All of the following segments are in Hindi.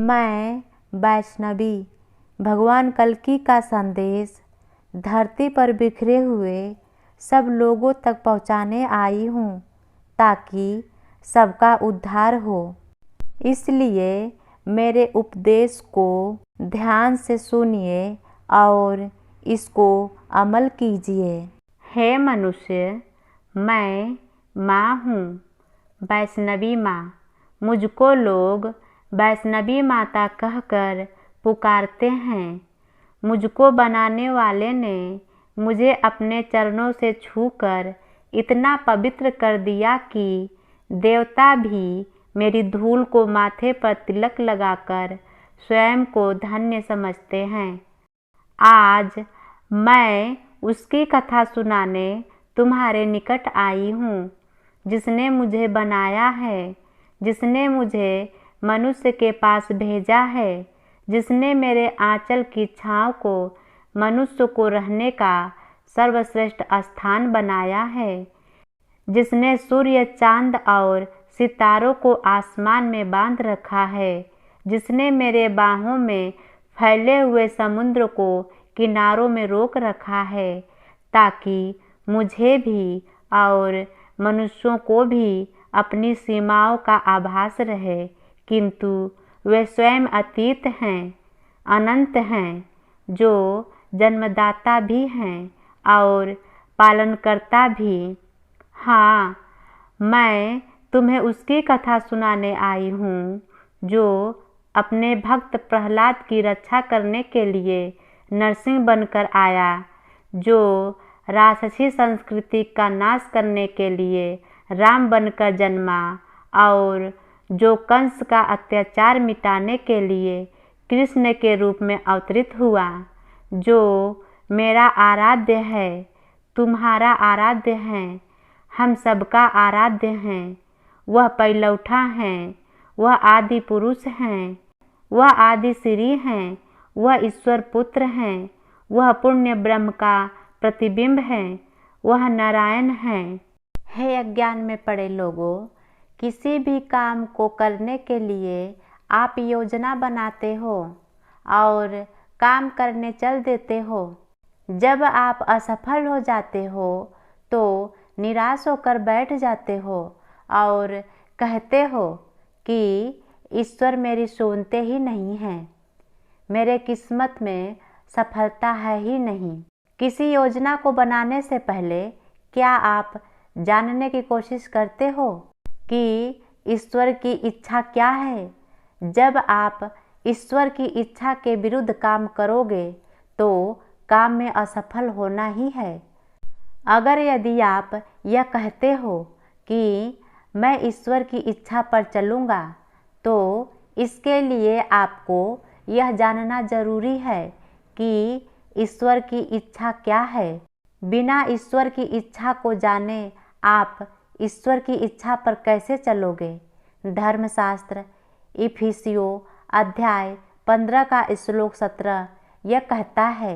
मैं वैष्णवी भगवान कल्कि का संदेश धरती पर बिखरे हुए सब लोगों तक पहुंचाने आई हूँ ताकि सबका उद्धार हो। इसलिए मेरे उपदेश को ध्यान से सुनिए और इसको अमल कीजिए। हे मनुष्य, मैं माँ हूँ, वैष्णवी माँ। मुझको लोग वैष्णवी माता कहकर पुकारते हैं। मुझको बनाने वाले ने मुझे अपने चरणों से छूकर इतना पवित्र कर दिया कि देवता भी मेरी धूल को माथे पर तिलक लगाकर स्वयं को धन्य समझते हैं। आज मैं उसकी कथा सुनाने तुम्हारे निकट आई हूँ जिसने मुझे बनाया है, जिसने मुझे मनुष्य के पास भेजा है, जिसने मेरे आंचल की छाँव को मनुष्य को रहने का सर्वश्रेष्ठ स्थान बनाया है, जिसने सूर्य, चांद और सितारों को आसमान में बांध रखा है, जिसने मेरे बाहों में फैले हुए समुद्र को किनारों में रोक रखा है ताकि मुझे भी और मनुष्यों को भी अपनी सीमाओं का आभास रहे, किंतु वे स्वयं अतीत हैं, अनंत हैं, जो जन्मदाता भी हैं और पालनकर्ता भी। हाँ, मैं तुम्हें उसकी कथा सुनाने आई हूँ जो अपने भक्त प्रहलाद की रक्षा करने के लिए नरसिंह बनकर आया, जो राक्षसी संस्कृति का नाश करने के लिए राम बनकर जन्मा और जो कंस का अत्याचार मिटाने के लिए कृष्ण के रूप में अवतरित हुआ, जो मेरा आराध्य है, तुम्हारा आराध्य है, हम सबका आराध्य हैं। वह पैलौठा हैं, वह आदि पुरुष हैं, वह आदि श्री हैं, वह ईश्वर पुत्र हैं, वह पुण्य ब्रह्म का प्रतिबिंब हैं, वह नारायण हैं। हे अज्ञान में पड़े लोगों, किसी भी काम को करने के लिए आप योजना बनाते हो और काम करने चल देते हो। जब आप असफल हो जाते हो तो निराश होकर बैठ जाते हो और कहते हो कि ईश्वर मेरी सुनते ही नहीं हैं, मेरे किस्मत में सफलता है ही नहीं। किसी योजना को बनाने से पहले क्या आप जानने की कोशिश करते हो कि ईश्वर की इच्छा क्या है? जब आप ईश्वर की इच्छा के विरुद्ध काम करोगे तो काम में असफल होना ही है। अगर यदि आप यह कहते हो कि मैं ईश्वर की इच्छा पर चलूँगा, तो इसके लिए आपको यह जानना जरूरी है कि ईश्वर की इच्छा क्या है। बिना ईश्वर की इच्छा को जाने आप ईश्वर की इच्छा पर कैसे चलोगे? धर्मशास्त्र इफिसियों अध्याय 15 का श्लोक 17 यह कहता है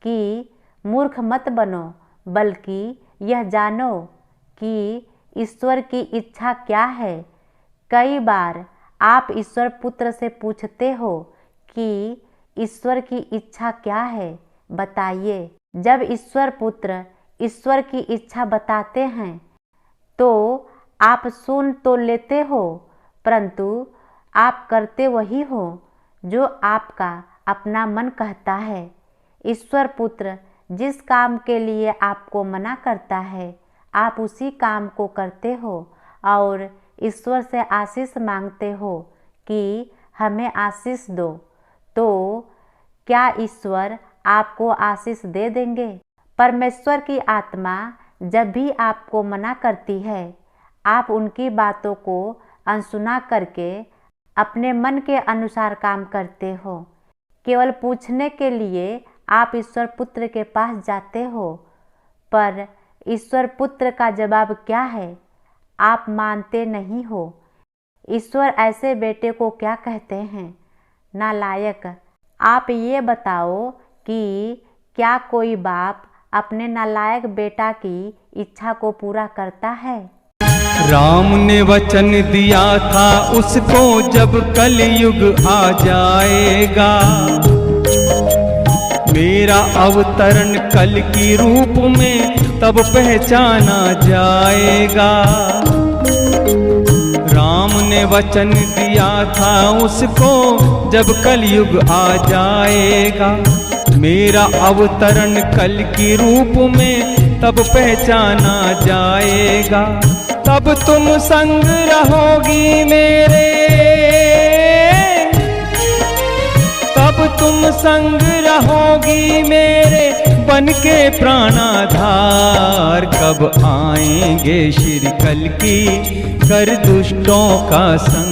कि मूर्ख मत बनो, बल्कि यह जानो कि ईश्वर की इच्छा क्या है। कई बार आप ईश्वर पुत्र से पूछते हो कि ईश्वर की इच्छा क्या है, बताइए। जब ईश्वर पुत्र ईश्वर की इच्छा बताते हैं तो आप सुन तो लेते हो, परंतु आप करते वही हो जो आपका अपना मन कहता है। ईश्वर पुत्र जिस काम के लिए आपको मना करता है, आप उसी काम को करते हो और ईश्वर से आशीष मांगते हो कि हमें आशीष दो। तो क्या ईश्वर आपको आशीष दे देंगे? परमेश्वर की आत्मा जब भी आपको मना करती है, आप उनकी बातों को अनसुना करके अपने मन के अनुसार काम करते हो। केवल पूछने के लिए आप ईश्वर पुत्र के पास जाते हो, पर ईश्वर पुत्र का जवाब क्या है? आप मानते नहीं हो। ईश्वर ऐसे बेटे को क्या कहते हैं? नालायक। आप ये बताओ कि क्या कोई बाप अपने नालायक बेटा की इच्छा को पूरा करता है? राम ने वचन दिया था उसको, जब कलयुग आ जाएगा, मेरा अवतरण कल की रूप में तब पहचाना जाएगा। राम ने वचन दिया था उसको, जब कलयुग आ जाएगा, मेरा अवतरण कल की रूप में तब पहचाना जाएगा। तब तुम संग रहोगी मेरे, तब तुम संग रहोगी मेरे, बन के प्राणाधार। कब आएंगे श्री कल की कर दुष्टों का संग